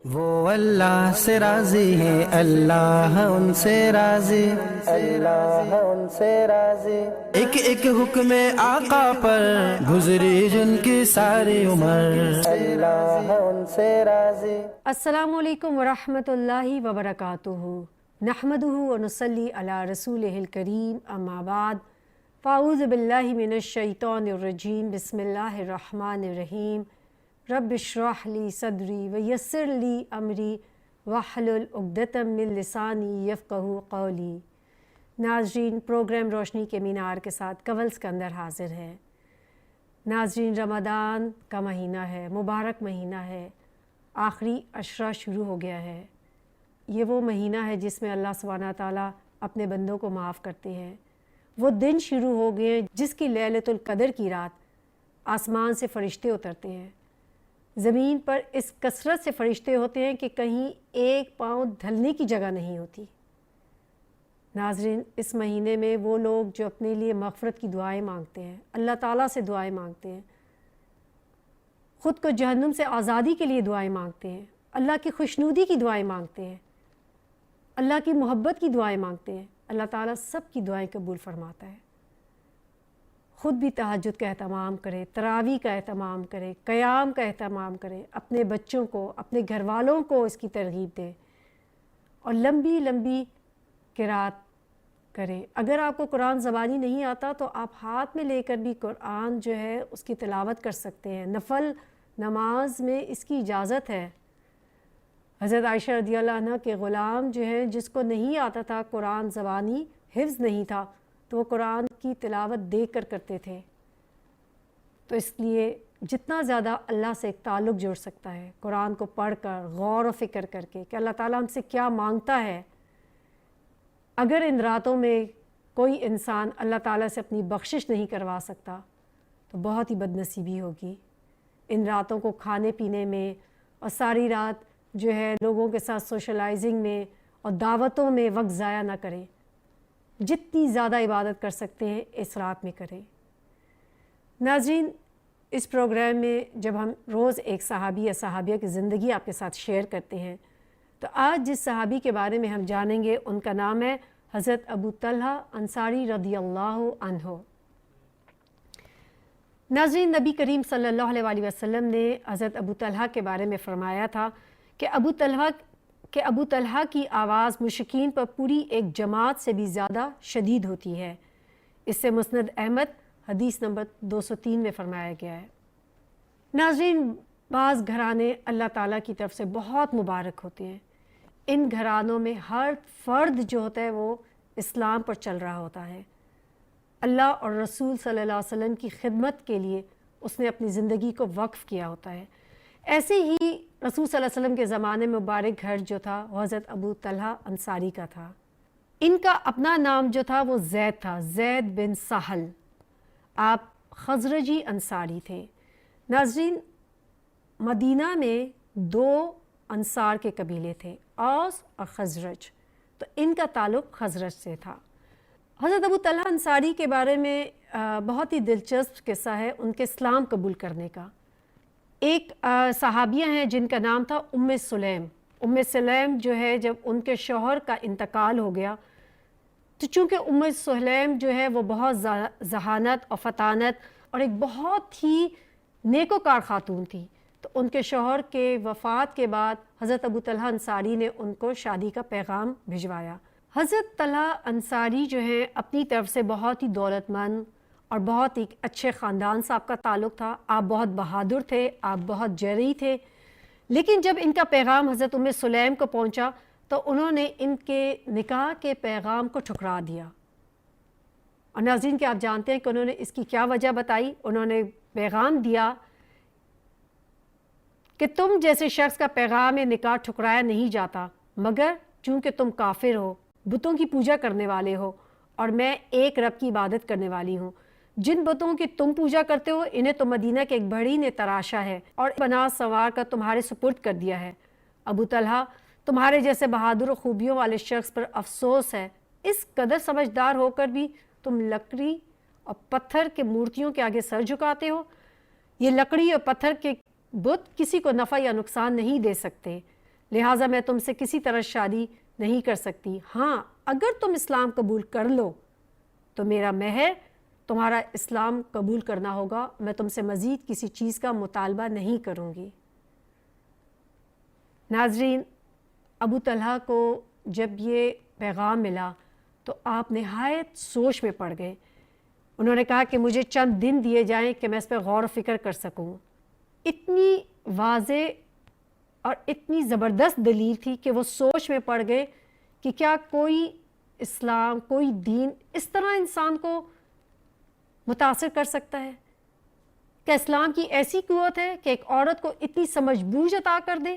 وہ اللہ سے راضی ہیں، اللہ ان سے راضی، اللہ ان سے راضی۔ ایک ایک حکم آقا پر گزری جن کی ساری عمر، اللہ ان سے راضی۔ السلام علیکم ورحمۃ اللہ وبرکاتہ، نحمدہ ونصلی علی رسولہ الکریم، اما بعد، فاعوذ باللہ من الشیطان الرجیم، بسم اللہ الرحمن الرحیم۔ رب اشرح لی صدری ویسر لی امری واحلل عقدۃ من لسانی یفقہوا قولی۔ ناظرین، پروگرام روشنی کے مینار کے ساتھ کول سکندر حاضر ہے۔ ناظرین، رمضان کا مہینہ ہے، مبارک مہینہ ہے، آخری عشرہ شروع ہو گیا ہے۔ یہ وہ مہینہ ہے جس میں اللہ سبحانہ تعالیٰ اپنے بندوں کو معاف کرتے ہیں۔ وہ دن شروع ہو گئے جس کی لیلۃ القدر کی رات آسمان سے فرشتے اترتے ہیں۔ زمین پر اس کثرت سے فرشتے ہوتے ہیں کہ کہیں ایک پاؤں دھلنے کی جگہ نہیں ہوتی۔ ناظرین، اس مہینے میں وہ لوگ جو اپنے لیے مغفرت کی دعائیں مانگتے ہیں، اللہ تعالیٰ سے دعائیں مانگتے ہیں، خود کو جہنم سے آزادی کے لیے دعائیں مانگتے ہیں، اللہ کی خوشنودی کی دعائیں مانگتے ہیں، اللہ کی محبت کی دعائیں مانگتے ہیں، اللہ تعالیٰ سب کی دعائیں قبول فرماتا ہے۔ خود بھی تہجد کا اہتمام کرے، تراویح کا اہتمام کرے، قیام کا اہتمام کرے، اپنے بچوں کو، اپنے گھر والوں کو اس کی ترغیب دے اور لمبی لمبی قرات کرے۔ اگر آپ کو قرآن زبانی نہیں آتا تو آپ ہاتھ میں لے کر بھی قرآن جو ہے اس کی تلاوت کر سکتے ہیں۔ نفل نماز میں اس کی اجازت ہے۔ حضرت عائشہ رضی اللہ عنہ کے غلام جو ہیں، جس کو نہیں آتا تھا قرآن زبانی، حفظ نہیں تھا، تو وہ قرآن کی تلاوت دیکھ کر کرتے تھے۔ تو اس لیے جتنا زیادہ اللہ سے ایک تعلق جوڑ سکتا ہے، قرآن کو پڑھ کر غور و فکر کر کے کہ اللہ تعالیٰ ہم سے کیا مانگتا ہے۔ اگر ان راتوں میں کوئی انسان اللہ تعالیٰ سے اپنی بخشش نہیں کروا سکتا تو بہت ہی بد نصیبی ہوگی۔ ان راتوں کو کھانے پینے میں اور ساری رات جو ہے لوگوں کے ساتھ سوشلائزنگ میں اور دعوتوں میں وقت ضائع نہ کریں۔ جتنی زیادہ عبادت کر سکتے ہیں اس رات میں کریں۔ ناظرین، اس پروگرام میں جب ہم روز ایک صحابی یا صحابیہ کی زندگی آپ کے ساتھ شیئر کرتے ہیں، تو آج جس صحابی کے بارے میں ہم جانیں گے ان کا نام ہے حضرت ابو طلحہ انصاری رضی اللہ عنہ۔ ناظرین، نبی کریم صلی اللہ علیہ وآلہ وسلم نے حضرت ابو طلحہ کے بارے میں فرمایا تھا کہ ابو طلحہ کی آواز مشرکین پر پوری ایک جماعت سے بھی زیادہ شدید ہوتی ہے۔ اس سے مسند احمد حدیث نمبر 203 میں فرمایا گیا ہے۔ ناظرین، بعض گھرانے اللہ تعالیٰ کی طرف سے بہت مبارک ہوتے ہیں۔ ان گھرانوں میں ہر فرد جو ہوتا ہے وہ اسلام پر چل رہا ہوتا ہے۔ اللہ اور رسول صلی اللہ علیہ وسلم کی خدمت کے لیے اس نے اپنی زندگی کو وقف کیا ہوتا ہے۔ ایسے ہی رسول صلی اللہ علیہ وسلم کے زمانے میں مبارک گھر جو تھا وہ حضرت ابو طلحہ انصاری کا تھا۔ ان کا اپنا نام جو تھا وہ زید تھا، زید بن سہل۔ آپ خزرجی انصاری تھے۔ ناظرین، مدینہ میں دو انصار کے قبیلے تھے، اوس اور خزرج، تو ان کا تعلق خزرج سے تھا۔ حضرت ابو طلحہ انصاری کے بارے میں بہت ہی دلچسپ قصہ ہے ان کے اسلام قبول کرنے کا۔ ایک صحابیہ ہیں جن کا نام تھا سلیم۔ سلیم جو ہے جب ان کے شوہر کا انتقال ہو گیا تو چونکہ سلیم جو ہے وہ بہت ذہانت اور فطانت اور ایک بہت ہی نیکوکار خاتون تھی، تو ان کے شوہر کے وفات کے بعد حضرت ابو طلحہ انصاری نے ان کو شادی کا پیغام بھجوایا۔ حضرت طلحہ انصاری جو ہے اپنی طرف سے بہت ہی دولت مند اور بہت ہی اچھے خاندان سے آپ کا تعلق تھا۔ آپ بہت بہادر تھے، آپ بہت جرئی تھے، لیکن جب ان کا پیغام حضرت سلیم کو پہنچا تو انہوں نے ان کے نکاح کے پیغام کو ٹھکرا دیا۔ اور ناظرین، کہ آپ جانتے ہیں کہ انہوں نے اس کی کیا وجہ بتائی؟ انہوں نے پیغام دیا کہ تم جیسے شخص کا پیغام نکاح ٹھکرایا نہیں جاتا، مگر چونکہ تم کافر ہو، بتوں کی پوجا کرنے والے ہو، اور میں ایک رب کی عبادت کرنے والی ہوں۔ جن بتوں کی تم پوجا کرتے ہو انہیں تو مدینہ کے ایک بڑی نے تراشا ہے اور بنا سنوار کر تمہارے سپرد کر دیا ہے۔ ابو طلحہ، تمہارے جیسے بہادر و خوبیوں والے شخص پر افسوس ہے، اس قدر سمجھدار ہو کر بھی تم لکڑی اور پتھر کے مورتیوں کے آگے سر جھکاتے ہو۔ یہ لکڑی اور پتھر کے بت کسی کو نفع یا نقصان نہیں دے سکتے، لہٰذا میں تم سے کسی طرح شادی نہیں کر سکتی. ہاں اگر تم اسلام قبول کر لو تو میرا مہر تمہارا اسلام قبول کرنا ہوگا، میں تم سے مزید کسی چیز کا مطالبہ نہیں کروں گی. ناظرین، ابو طلحہ کو جب یہ پیغام ملا تو آپ نہایت سوچ میں پڑ گئے. انہوں نے کہا کہ مجھے چند دن دیے جائیں کہ میں اس پہ غور و فکر کر سکوں. اتنی واضح اور اتنی زبردست دلیل تھی کہ وہ سوچ میں پڑ گئے کہ کیا کوئی اسلام، کوئی دین اس طرح انسان کو متاثر کر سکتا ہے؟ کیا اسلام کی ایسی قوت ہے کہ ایک عورت کو اتنی سمجھ بوجھ عطا کر دے؟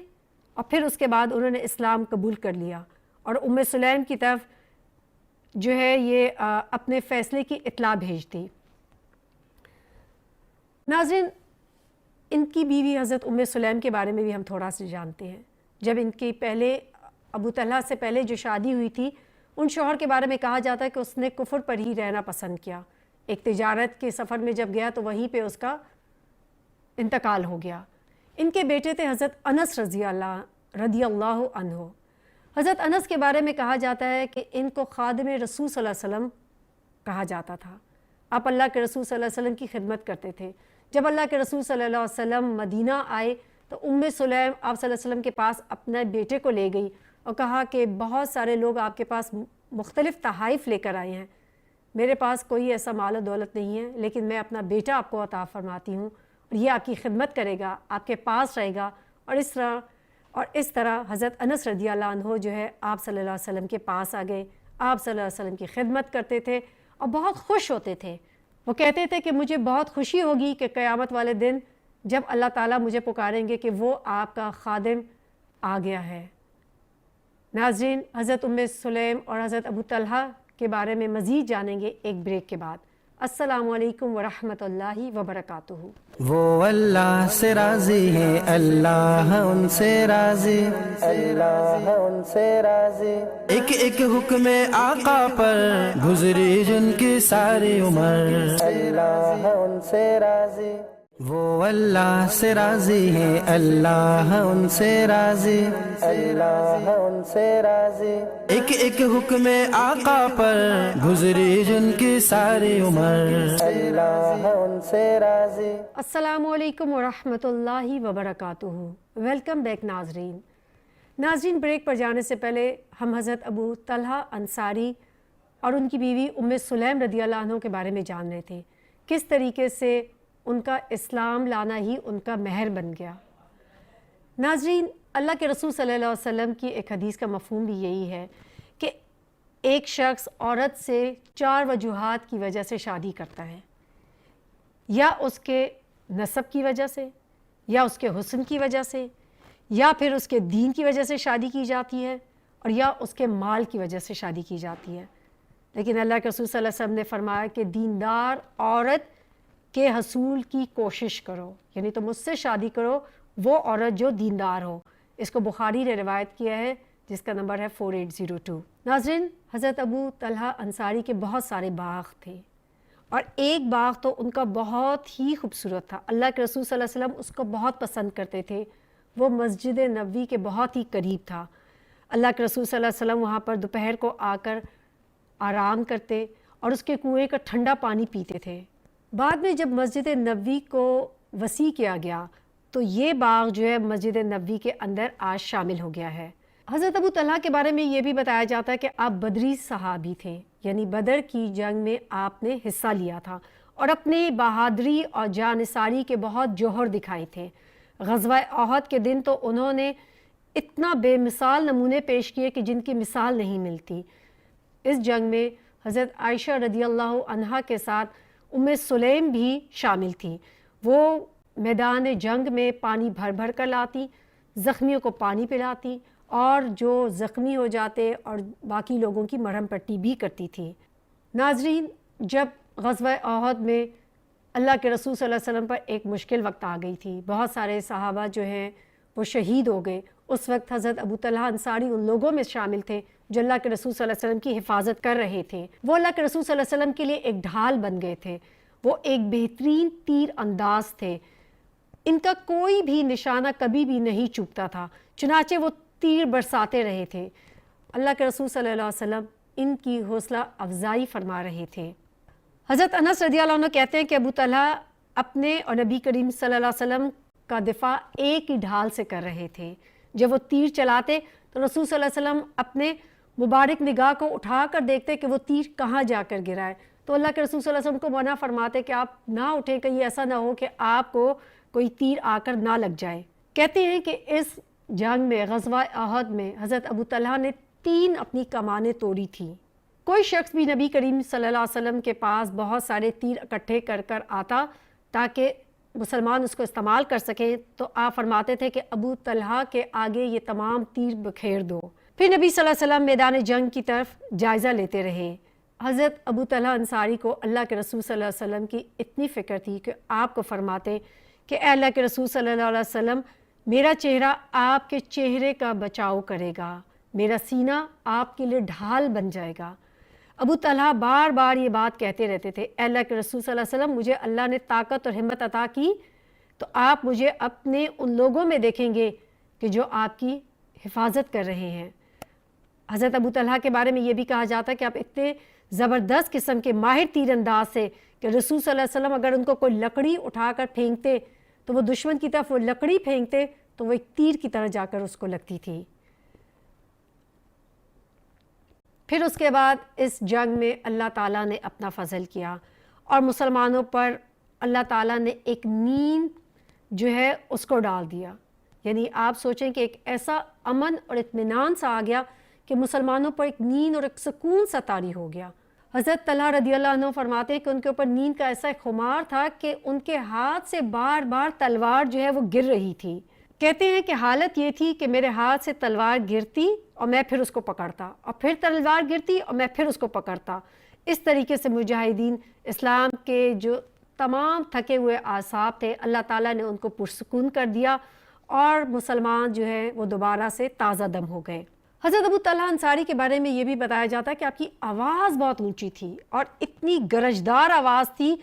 اور پھر اس کے بعد انہوں نے اسلام قبول کر لیا اور ام سلیم کی طرف جو ہے یہ اپنے فیصلے کی اطلاع بھیج دی. ناظرین، ان کی بیوی حضرت ام سلیم کے بارے میں بھی ہم تھوڑا سا جانتے ہیں. جب ان کی پہلے ابو طلحہ سے پہلے جو شادی ہوئی تھی، ان شوہر کے بارے میں کہا جاتا ہے کہ اس نے کفر پر ہی رہنا پسند کیا. ایک تجارت کے سفر میں جب گیا تو وہیں پہ اس کا انتقال ہو گیا. ان کے بیٹے تھے حضرت انس رضی اللہ عنہ. حضرت انس کے بارے میں کہا جاتا ہے کہ ان کو خادم رسول صلی اللہ علیہ وسلم کہا جاتا تھا. آپ اللہ کے رسول صلی اللہ علیہ وسلم کی خدمت کرتے تھے. جب اللہ کے رسول صلی اللہ علیہ وسلم مدینہ آئے تو ام سلیم آپ صلی اللہ علیہ وسلم کے پاس اپنے بیٹے کو لے گئی اور کہا کہ بہت سارے لوگ آپ کے پاس مختلف تحائف لے کر آئے ہیں، میرے پاس کوئی ایسا مال و دولت نہیں ہے، لیکن میں اپنا بیٹا آپ کو عطا فرماتی ہوں اور یہ آپ کی خدمت کرے گا، آپ کے پاس رہے گا. اور اس طرح حضرت انس رضی اللہ عنہ جو ہے آپ صلی اللہ علیہ وسلم کے پاس آ گئے. آپ صلی اللہ علیہ وسلم کی خدمت کرتے تھے اور بہت خوش ہوتے تھے. وہ کہتے تھے کہ مجھے بہت خوشی ہوگی کہ قیامت والے دن جب اللہ تعالیٰ مجھے پکاریں گے کہ وہ آپ کا خادم آ گیا ہے. ناظرین، حضرت ام سلیم اور حضرت ابو طلحہ کے بارے میں مزید جانیں گے ایک بریک کے بعد. السلام علیکم ورحمۃ اللہ وبرکاتہ. وہ اللہ سے راضی ہے، اللہ ان سے راضی، اللہ ان سے راضی. ایک ایک حکم آقا پر گزری جن کی ساری عمر، اللہ ان سے راضی. وہ اللہ سے راضی ہے، اللہ ان سے راضی، اللہ ان سے راضی. ایک ایک حکم آقا پر گزری جن کی ساری عمر، اللہ ان سے راضی. السلام علیکم ورحمۃ اللہ وبرکاتہ. ویلکم بیک ناظرین. ناظرین، بریک پر جانے سے پہلے ہم حضرت ابو طلحہ انصاری اور ان کی بیوی ام سلیم رضی اللہ عنہ کے بارے میں جان رہے تھے، کس طریقے سے ان کا اسلام لانا ہی ان کا مہر بن گیا. ناظرین، اللہ کے رسول صلی اللہ علیہ وسلم کی ایک حدیث کا مفہوم بھی یہی ہے کہ ایک شخص عورت سے 4 وجوہات کی وجہ سے شادی کرتا ہے، یا اس کے نسب کی وجہ سے، یا اس کے حسن کی وجہ سے، یا پھر اس کے دین کی وجہ سے شادی کی جاتی ہے، اور یا اس کے مال کی وجہ سے شادی کی جاتی ہے. لیکن اللہ کے رسول صلی اللہ علیہ وسلم نے فرمایا کہ دیندار عورت کے حصول کی کوشش کرو، یعنی تم اس سے شادی کرو وہ عورت جو دیندار ہو. اس کو بخاری نے روایت کیا ہے جس کا نمبر ہے 4802. ناظرین، حضرت ابو طلحہ انصاری کے بہت سارے باغ تھے اور ایک باغ تو ان کا بہت ہی خوبصورت تھا. اللہ کے رسول صلی اللہ علیہ وسلم اس کو بہت پسند کرتے تھے. وہ مسجد نبوی کے بہت ہی قریب تھا. اللہ کے رسول صلی اللہ علیہ وسلم وہاں پر دوپہر کو آ کر آرام کرتے اور اس کے کنویں کا ٹھنڈا پانی پیتے تھے. بعد میں جب مسجد نبوی کو وسیع کیا گیا تو یہ باغ جو ہے مسجد نبوی کے اندر آج شامل ہو گیا ہے. حضرت ابو طلحہ کے بارے میں یہ بھی بتایا جاتا ہے کہ آپ بدری صحابی تھے، یعنی بدر کی جنگ میں آپ نے حصہ لیا تھا اور اپنے بہادری اور جانثاری کے بہت جوہر دکھائے تھے. غزوہ احد کے دن تو انہوں نے اتنا بے مثال نمونے پیش کیے کہ جن کی مثال نہیں ملتی. اس جنگ میں حضرت عائشہ رضی اللہ عنہا کے ساتھ ام سلیم بھی شامل تھی. وہ میدان جنگ میں پانی بھر بھر کر لاتی، زخمیوں کو پانی پلاتی اور جو زخمی ہو جاتے اور باقی لوگوں کی مرہم پٹی بھی کرتی تھی. ناظرین، جب غزوہ احد میں اللہ کے رسول صلی اللہ علیہ وسلم پر ایک مشکل وقت آ گئی تھی، بہت سارے صحابہ جو ہیں وہ شہید ہو گئے. اس وقت حضرت ابو طلحہ انصاری ان لوگوں میں شامل تھے جو اللہ کے رسول صلی اللہ علیہ وسلم کی حفاظت کر رہے تھے. وہ اللہ کے رسول صلی اللہ علیہ وسلم کے لیے ایک ڈھال بن گئے تھے. وہ ایک بہترین تیر انداز تھے. ان کا کوئی بھی نشانہ کبھی بھی نہیں چوکتا تھا. چنانچہ وہ تیر برساتے رہے تھے۔ اللہ کے رسول صلی اللہ علیہ وسلم ان کی حوصلہ افزائی فرما رہے تھے۔ حضرت انس رضی اللہ عنہ کہتے ہیں کہ ابو طلحہ اپنے اور نبی کریم صلی اللہ علیہ وسلم کا دفاع ایک ہی ڈھال سے کر رہے تھے۔ جب وہ تیر چلاتے تو رسول صلی اللہ علیہ وسلم اپنے مبارک نگاہ کو اٹھا کر دیکھتے کہ وہ تیر کہاں جا کر گرا ہے، تو اللہ کے رسول صلی اللہ علیہ وسلم کو منع فرماتے کہ آپ نہ اٹھیں، کہیں ایسا نہ ہو کہ آپ کو کوئی تیر آ کر نہ لگ جائے۔ کہتے ہیں کہ اس جنگ میں، غزوہ احد میں، حضرت ابو طلحہ نے 3 اپنی کمانیں توڑی تھیں۔ کوئی شخص بھی نبی کریم صلی اللہ علیہ وسلم کے پاس بہت سارے تیر اکٹھے کر کر آتا تاکہ مسلمان اس کو استعمال کر سکیں، تو آپ فرماتے تھے کہ ابو طلحہ کے آگے یہ تمام تیر بکھیر دو۔ پھر نبی صلی اللہ علیہ وسلم میدان جنگ کی طرف جائزہ لیتے رہے۔ حضرت ابو طلحہ انصاری کو اللہ کے رسول صلی اللہ علیہ وسلم کی اتنی فکر تھی کہ آپ کو فرماتے کہ اے اللہ کے رسول صلی اللہ علیہ وسلم، میرا چہرہ آپ کے چہرے کا بچاؤ کرے گا، میرا سینہ آپ کے لیے ڈھال بن جائے گا۔ ابو طلحہ بار بار یہ بات کہتے رہتے تھے، اے اللہ کے رسول صلی اللہ علیہ وسلم، مجھے اللہ نے طاقت اور ہمت عطا کی تو آپ مجھے اپنے ان لوگوں میں دیکھیں گے کہ جو آپ کی حفاظت کر رہے ہیں۔ حضرت ابو طلحہ کے بارے میں یہ بھی کہا جاتا ہے کہ آپ اتنے زبردست قسم کے ماہر تیر انداز سے کہ رسول صلی اللہ علیہ وسلم اگر ان کو کوئی لکڑی اٹھا کر پھینکتے تو وہ دشمن کی طرف وہ لکڑی پھینکتے تو وہ ایک تیر کی طرح جا کر اس کو لگتی تھی۔ پھر اس کے بعد اس جنگ میں اللہ تعالیٰ نے اپنا فضل کیا اور مسلمانوں پر اللہ تعالیٰ نے ایک نیند جو ہے اس کو ڈال دیا۔ یعنی آپ سوچیں کہ ایک ایسا امن اور اطمینان سا آ گیا کہ مسلمانوں پر ایک نیند اور ایک سکون سا طاری ہو گیا۔ حضرت طلحہ رضی اللہ عنہ فرماتے ہیں کہ ان کے اوپر نیند کا ایسا خمار تھا کہ ان کے ہاتھ سے بار بار تلوار جو ہے وہ گر رہی تھی۔ کہتے ہیں کہ حالت یہ تھی کہ میرے ہاتھ سے تلوار گرتی اور میں پھر اس کو پکڑتا، اور پھر تلوار گرتی اور میں پھر اس کو پکڑتا۔ اس طریقے سے مجاہدین اسلام کے جو تمام تھکے ہوئے اعصاب تھے، اللہ تعالیٰ نے ان کو پرسکون کر دیا اور مسلمان جو ہے وہ دوبارہ سے تازہ دم ہو گئے۔ حضرت ابو طلحہ انصاری کے بارے میں یہ بھی بتایا جاتا ہے کہ آپ کی آواز بہت اونچی تھی اور اتنی گرجدار آواز تھی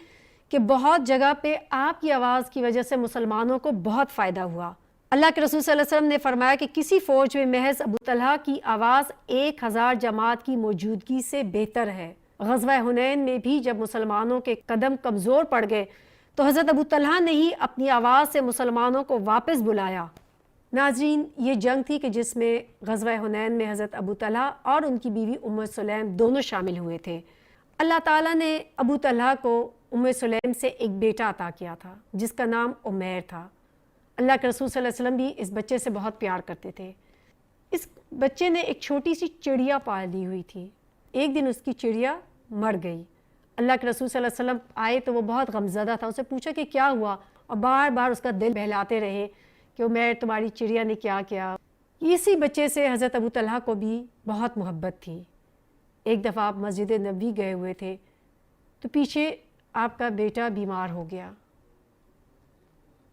کہ بہت جگہ پہ آپ کی آواز کی وجہ سے مسلمانوں کو بہت فائدہ ہوا۔ اللہ کے رسول صلی اللہ علیہ وسلم نے فرمایا کہ کسی فوج میں محض ابو طلحہ کی آواز 1000 جماعت کی موجودگی سے بہتر ہے۔ غزوہ حنین میں بھی جب مسلمانوں کے قدم کمزور پڑ گئے تو حضرت ابو طلحہ نے ہی اپنی آواز سے مسلمانوں کو واپس بلایا۔ ناظرین، یہ جنگ تھی کہ جس میں غزوہ حنین میں حضرت ابو طلحہ اور ان کی بیوی ام سلیم دونوں شامل ہوئے تھے۔ اللہ تعالیٰ نے ابو طلحہ کو ام سلیم سے ایک بیٹا عطا کیا تھا جس کا نام عمیر تھا۔ اللہ کے رسول صلی اللہ علیہ وسلم بھی اس بچے سے بہت پیار کرتے تھے۔ اس بچے نے ایک چھوٹی سی چڑیا پال لی ہوئی تھی۔ ایک دن اس کی چڑیا مر گئی۔ اللہ کے رسول صلی اللہ علیہ وسلم آئے تو وہ بہت غمزدہ تھا، اسے پوچھا کہ کیا ہوا، اور بار بار اس کا دل بہلاتے رہے کہ عمیر تمہاری چڑیا نے کیا کیا۔ اسی بچے سے حضرت ابو طلحہ کو بھی بہت محبت تھی۔ ایک دفعہ آپ مسجد نبوی گئے ہوئے تھے تو پیچھے آپ کا بیٹا بیمار ہو گیا۔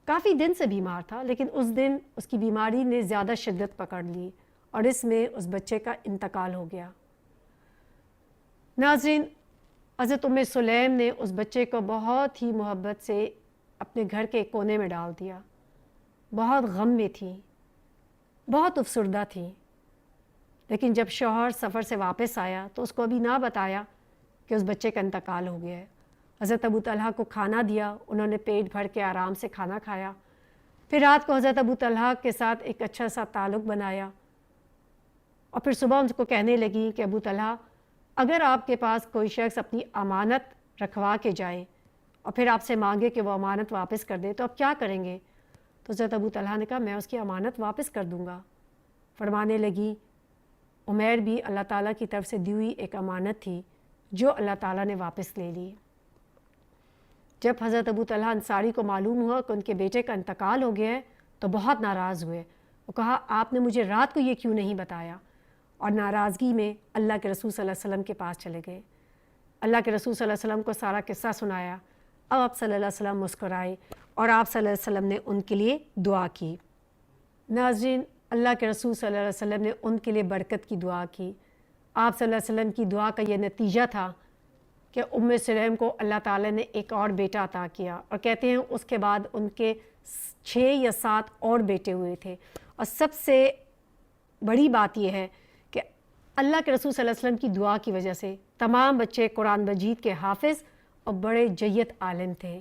کافی دن سے بیمار تھا، لیکن اس دن اس کی بیماری نے زیادہ شدت پکڑ لی اور اس میں اس بچے کا انتقال ہو گیا۔ ناظرین، حضرت ام سلیم نے اس بچے کو بہت ہی محبت سے اپنے گھر کے کونے میں ڈال دیا۔ بہت غم میں تھی، بہت افسردہ تھی، لیکن جب شوہر سفر سے واپس آیا تو اس کو ابھی نہ بتایا کہ اس بچے کا انتقال ہو گیا ہے۔ حضرت ابو طلحہ کو کھانا دیا، انہوں نے پیٹ بھر کے آرام سے کھانا کھایا۔ پھر رات کو حضرت ابو طلحہ کے ساتھ ایک اچھا سا تعلق بنایا اور پھر صبح ان کو کہنے لگی کہ ابو طلحہ، اگر آپ کے پاس کوئی شخص اپنی امانت رکھوا کے جائے اور پھر آپ سے مانگے کہ وہ امانت واپس کر دے تو آپ کیا کریں گے؟ تو حضرت ابو طلحہ نے کہا میں اس کی امانت واپس کر دوں گا۔ فرمانے لگی عمیر بھی اللہ تعالیٰ کی طرف سے دی ہوئی ایک امانت تھی جو اللہ تعالیٰ نے واپس لے لی۔ جب حضرت ابو طلحہ انصاری کو معلوم ہوا کہ ان کے بیٹے کا انتقال ہو گیا ہے تو بہت ناراض ہوئے۔ وہ کہا آپ نے مجھے رات کو یہ کیوں نہیں بتایا، اور ناراضگی میں اللہ کے رسول صلی اللہ علیہ وسلم کے پاس چلے گئے۔ اللہ کے رسول صلی اللہ علیہ وسلم کو سارا قصہ سنایا۔ اب آپ صلی اللہ علیہ وسلم مسکرائے اور آپ صلی اللہ علیہ وسلم نے ان کے لیے دعا کی۔ ناظرین، اللہ کے رسول صلی اللہ علیہ وسلم نے ان کے لیے برکت کی دعا کی۔ آپ صلی اللہ علیہ وسلم کی دعا کا یہ نتیجہ تھا کہ ام سلیم کو اللہ تعالیٰ نے ایک اور بیٹا عطا کیا، اور کہتے ہیں اس کے بعد ان کے 6 یا 7 اور بیٹے ہوئے تھے، اور سب سے بڑی بات یہ ہے کہ اللہ کے رسول صلی اللہ علیہ وسلم کی دعا کی وجہ سے تمام بچے قرآن مجید کے حافظ اور بڑے جید عالم تھے۔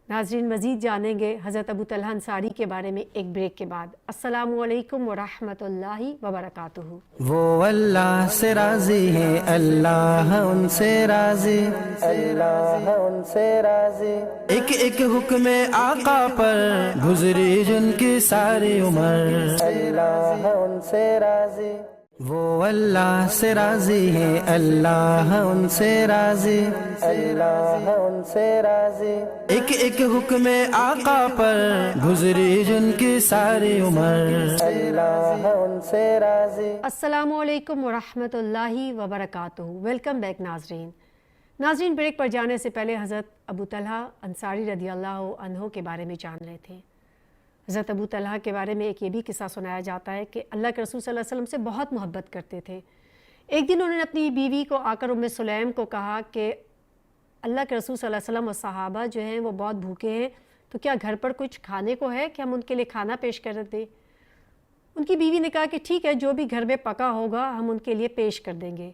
ناظرین مزید جانیں گے حضرت ابو طلحہ انصاری کے بارے میں ایک بریک کے بعد۔ السلام علیکم ورحمۃ اللہ وبرکاتہ۔ وہ اللہ سے راضی ہے، اللہ ان سے راضی، اللہ ان سے راضی۔ ایک ایک حکم آقا پر گزری جن کی ساری عمر، اللہ ان سے راضی۔ وہ اللہ سے راضی ہے، اللہ ان سے راضی، اللہ ان سے راضی۔ ایک ایک حکم آقا پر گزری جن کی ساری عمر، اللہ ان سے راضی۔ السلام علیکم ورحمۃ اللہ وبرکاتہ۔ ویلکم بیک ناظرین بریک پر جانے سے پہلے حضرت ابو طلحہ انصاری رضی اللہ عنہ کے بارے میں جان رہے تھے۔ حضرت ابو طلحہ کے بارے میں ایک یہ بھی قصہ سنایا جاتا ہے کہ اللہ کے رسول صلی اللہ علیہ وسلم سے بہت محبت کرتے تھے۔ ایک دن انہوں نے اپنی بیوی کو آ کر ام سلیم کو کہا کہ اللہ کے رسول صلی اللہ علیہ وسلم اور صحابہ جو ہیں وہ بہت بھوکے ہیں، تو کیا گھر پر کچھ کھانے کو ہے کہ ہم ان کے لیے کھانا پیش کر دیں؟ ان کی بیوی نے کہا کہ ٹھیک ہے، جو بھی گھر میں پکا ہوگا ہم ان کے لیے پیش کر دیں گے۔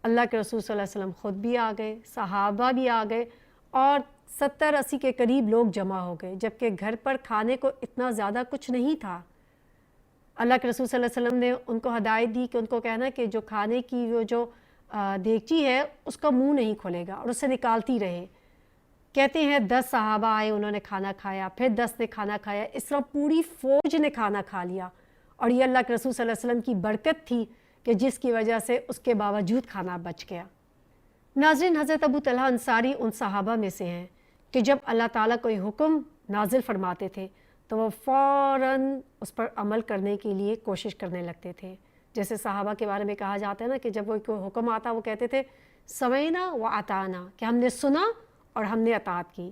اللہ کے رسول صلی اللہ علیہ وسلم خود بھی آ گئے، صحابہ بھی آ گئے اور 70-80 کے قریب لوگ جمع ہو گئے، جبکہ گھر پر کھانے کو اتنا زیادہ کچھ نہیں تھا۔ اللہ کے رسول صلی اللہ علیہ وسلم نے ان کو ہدایت دی کہ ان کو کہنا کہ جو کھانے کی وہ جو دیگچی ہے اس کا منہ نہیں کھولے گا اور اسے نکالتی رہے۔ کہتے ہیں 10 صحابہ آئے، انہوں نے کھانا کھایا، پھر 10 نے کھانا کھایا، اس طرح پوری فوج نے کھانا کھا لیا، اور یہ اللہ کے رسول صلی اللہ علیہ وسلم کی برکت تھی کہ جس کی وجہ سے اس کے باوجود کھانا بچ گیا۔ ناظرین حضرت ابو طلحہ انصاری ان صحابہ میں سے ہیں کہ جب اللہ تعالیٰ کوئی حکم نازل فرماتے تھے تو وہ فوراً اس پر عمل کرنے کے لیے کوشش کرنے لگتے تھے۔ جیسے صحابہ کے بارے میں کہا جاتا ہے نا کہ جب وہ کوئی حکم آتا وہ کہتے تھے سمعنا و اطعنا، کہ ہم نے سنا اور ہم نے اطاعت کی۔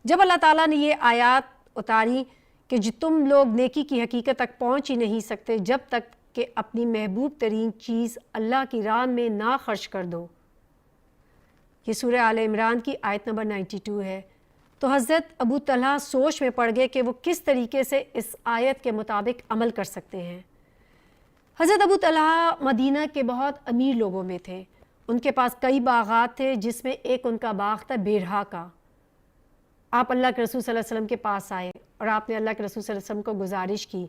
جب اللہ تعالیٰ نے یہ آیات اتاری کہ جو تم لوگ نیکی کی حقیقت تک پہنچ ہی نہیں سکتے جب تک کہ اپنی محبوب ترین چیز اللہ کی راہ میں نہ خرچ کر دو، یہ سورہ آل عمران کی آیت نمبر 92 ہے، تو حضرت ابو طلحہ سوچ میں پڑ گئے کہ وہ کس طریقے سے اس آیت کے مطابق عمل کر سکتے ہیں۔ حضرت ابو طلحہ مدینہ کے بہت امیر لوگوں میں تھے، ان کے پاس کئی باغات تھے، جس میں ایک ان کا باغ تھا بیرہا کا۔ آپ اللہ کے رسول صلی اللہ علیہ وسلم کے پاس آئے اور آپ نے اللہ کے رسول صلی اللہ علیہ وسلم کو گزارش کی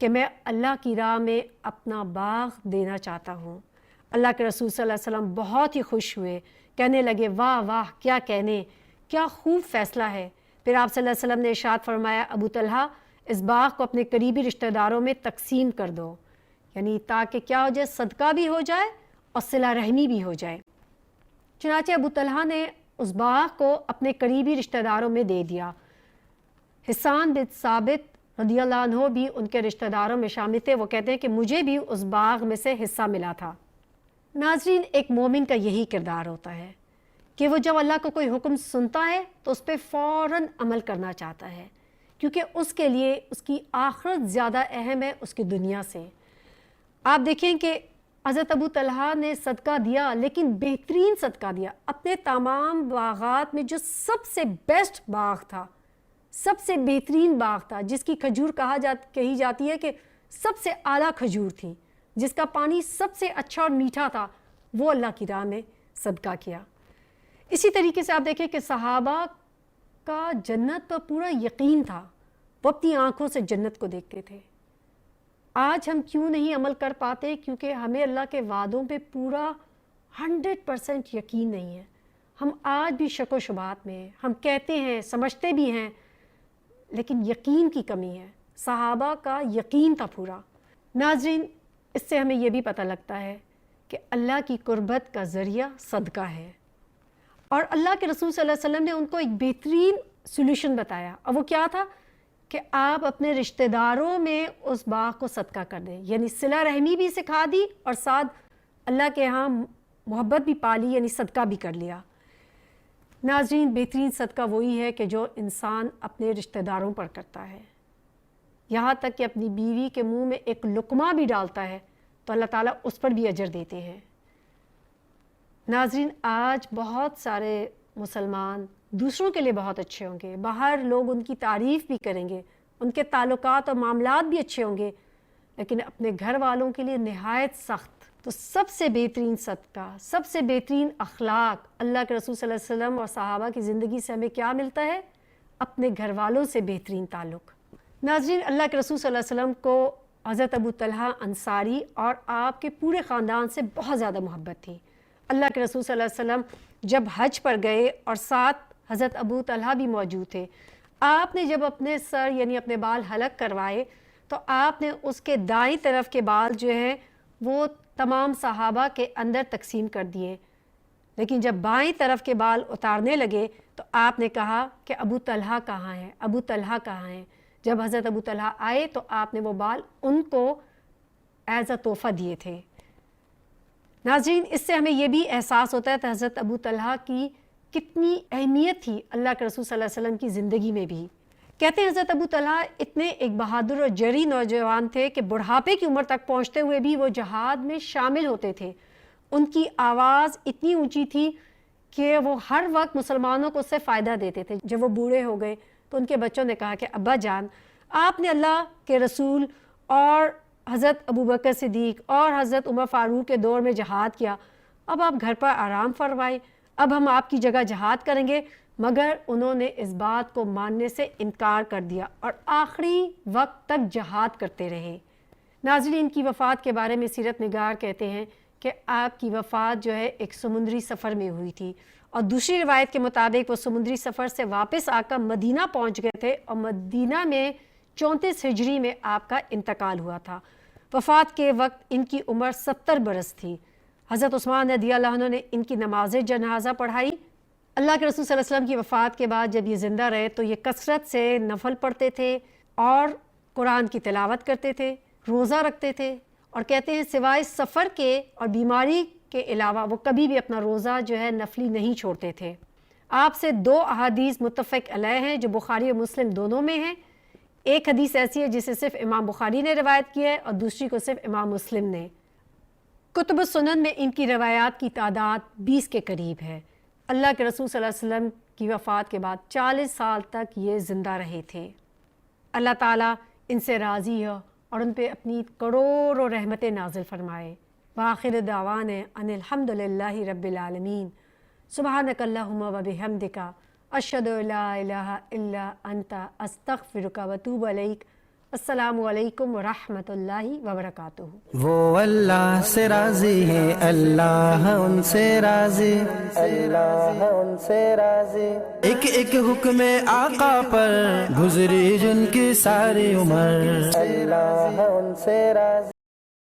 کہ میں اللہ کی راہ میں اپنا باغ دینا چاہتا ہوں۔ اللہ کے رسول صلی اللہ علیہ وسلم بہت ہی خوش ہوئے، کہنے لگے واہ واہ، کیا کہنے، کیا خوب فیصلہ ہے۔ پھر آپ صلی اللہ علیہ وسلم نے ارشاد فرمایا ابو طلحہ اس باغ کو اپنے قریبی رشتہ داروں میں تقسیم کر دو، یعنی تاکہ کیا ہو جائے، صدقہ بھی ہو جائے اور صلہ رحمی بھی ہو جائے۔ چنانچہ ابو طلحہ نے اس باغ کو اپنے قریبی رشتہ داروں میں دے دیا۔ حسان بن ثابت رضی اللہ عنہ بھی ان کے رشتہ داروں میں شامل تھے، وہ کہتے ہیں کہ مجھے بھی اس باغ میں سے حصہ ملا تھا۔ ناظرین ایک مومن کا یہی کردار ہوتا ہے کہ وہ جب اللہ کو کوئی حکم سنتا ہے تو اس پہ فوراً عمل کرنا چاہتا ہے، کیونکہ اس کے لیے اس کی آخرت زیادہ اہم ہے اس کی دنیا سے۔ آپ دیکھیں کہ حضرت ابو طلحہ نے صدقہ دیا، لیکن بہترین صدقہ دیا۔ اپنے تمام باغات میں جو سب سے بیسٹ باغ تھا، سب سے بہترین باغ تھا، جس کی کھجور کہی جاتی ہے کہ سب سے اعلیٰ کھجور تھی، جس کا پانی سب سے اچھا اور میٹھا تھا، وہ اللہ کی راہ میں صدقہ کیا۔ اسی طریقے سے آپ دیکھیں کہ صحابہ کا جنت پر پورا یقین تھا، وہ اپنی آنکھوں سے جنت کو دیکھتے تھے۔ آج ہم کیوں نہیں عمل کر پاتے؟ کیونکہ ہمیں اللہ کے وعدوں پہ پورا 100% یقین نہیں ہے۔ ہم آج بھی شک و شبہات میں ہیں، ہم کہتے ہیں سمجھتے بھی ہیں لیکن یقین کی کمی ہے۔ صحابہ کا یقین تھا پورا۔ ناظرین اس سے ہمیں یہ بھی پتہ لگتا ہے کہ اللہ کی قربت کا ذریعہ صدقہ ہے، اور اللہ کے رسول صلی اللہ علیہ وسلم نے ان کو ایک بہترین سولوشن بتایا، اور وہ کیا تھا کہ آپ اپنے رشتہ داروں میں اس باغ کو صدقہ کر دیں، یعنی صلہ رحمی بھی سکھا دی اور ساتھ اللہ کے ہاں محبت بھی پالی، یعنی صدقہ بھی کر لیا۔ ناظرین بہترین صدقہ وہی ہے کہ جو انسان اپنے رشتہ داروں پر کرتا ہے، یہاں تک کہ اپنی بیوی کے منہ میں ایک لقمہ بھی ڈالتا ہے تو اللہ تعالیٰ اس پر بھی اجر دیتے ہیں۔ ناظرین آج بہت سارے مسلمان دوسروں کے لیے بہت اچھے ہوں گے، باہر لوگ ان کی تعریف بھی کریں گے، ان کے تعلقات اور معاملات بھی اچھے ہوں گے، لیکن اپنے گھر والوں کے لیے نہایت سخت۔ تو سب سے بہترین صدقہ، سب سے بہترین اخلاق اللہ کے رسول صلی اللہ علیہ وسلم اور صحابہ کی زندگی سے ہمیں کیا ملتا ہے؟ اپنے گھر والوں سے بہترین تعلق۔ ناظرین، اللہ کے رسول صلی اللہ علیہ وسلم کو حضرت ابو طلحہ انصاری اور آپ کے پورے خاندان سے بہت زیادہ محبت تھی۔ اللہ کے رسول صلی اللہ علیہ وسلم جب حج پر گئے اور ساتھ حضرت ابو طلحہ بھی موجود تھے، آپ نے جب اپنے سر یعنی اپنے بال حلق کروائے تو آپ نے اس کے دائیں طرف کے بال جو ہیں وہ تمام صحابہ کے اندر تقسیم کر دیے، لیکن جب بائیں طرف کے بال اتارنے لگے تو آپ نے کہا کہ ابو طلحہ کہاں ہیں، ابو طلحہ کہاں ہیں۔ جب حضرت ابو طلحہ آئے تو آپ نے وہ بال ان کو ایز اے تحفہ دیے تھے۔ ناظرین، اس سے ہمیں یہ بھی احساس ہوتا ہے کہ حضرت ابو طلحہ کی کتنی اہمیت تھی اللہ کے رسول صلی اللہ علیہ وسلم کی زندگی میں بھی۔ کہتے ہیں حضرت ابو طلحہ اتنے ایک بہادر اور جری نوجوان تھے کہ بڑھاپے کی عمر تک پہنچتے ہوئے بھی وہ جہاد میں شامل ہوتے تھے۔ ان کی آواز اتنی اونچی تھی کہ وہ ہر وقت مسلمانوں کو اس سے فائدہ دیتے تھے۔ جب وہ بوڑھے ہو گئے تو ان کے بچوں نے کہا کہ ابا جان، آپ نے اللہ کے رسول اور حضرت ابو بکر صدیق اور حضرت عمر فاروق کے دور میں جہاد کیا، اب آپ گھر پر آرام فرمائیں، اب ہم آپ کی جگہ جہاد کریں گے۔ مگر انہوں نے اس بات کو ماننے سے انکار کر دیا اور آخری وقت تک جہاد کرتے رہے۔ ناظرین، ان کی وفات کے بارے میں سیرت نگار کہتے ہیں کہ آپ کی وفات جو ہے ایک سمندری سفر میں ہوئی تھی، اور دوسری روایت کے مطابق وہ سمندری سفر سے واپس آ کر مدینہ پہنچ گئے تھے اور مدینہ میں 34 ہجری میں آپ کا انتقال ہوا تھا۔ وفات کے وقت ان کی عمر 70 برس تھی۔ حضرت عثمان رضی اللہ عنہ نے ان کی نماز جنازہ پڑھائی۔ اللہ کے رسول صلی اللہ علیہ وسلم کی وفات کے بعد جب یہ زندہ رہے تو یہ کثرت سے نفل پڑھتے تھے اور قرآن کی تلاوت کرتے تھے، روزہ رکھتے تھے، اور کہتے ہیں سوائے سفر کے اور بیماری کے علاوہ وہ کبھی بھی اپنا روزہ جو ہے نفلی نہیں چھوڑتے تھے۔ آپ سے 2 احادیث متفق علیہ ہیں جو بخاری اور مسلم دونوں میں ہیں۔ ایک حدیث ایسی ہے جسے صرف امام بخاری نے روایت کی ہے اور دوسری کو صرف امام مسلم نے۔ کتب السنن میں ان کی روایات کی تعداد 20 کے قریب ہے۔ اللہ کے رسول صلی اللہ علیہ وسلم کی وفات کے بعد 40 سال تک یہ زندہ رہے تھے۔ اللہ تعالیٰ ان سے راضی ہے اور ان پہ اپنی کروڑوں رحمتیں نازل فرمائے۔ وآخر دعوانا ان الحمد للہ رب العالمین۔ سبحانک اللہم و بحمدک، اشہد ان لا الہ الا انت، استغفرک و اتوب الیک۔ السلام علیکم ورحمۃ اللہ وبرکاتہ۔ وہ اللہ سے راضی ہے، اللہ ان سے راضی، اللہ ان سے راضی۔ ایک ایک حکم آقا پر گزری جن کی ساری عمر، اللہ ان سے راضی۔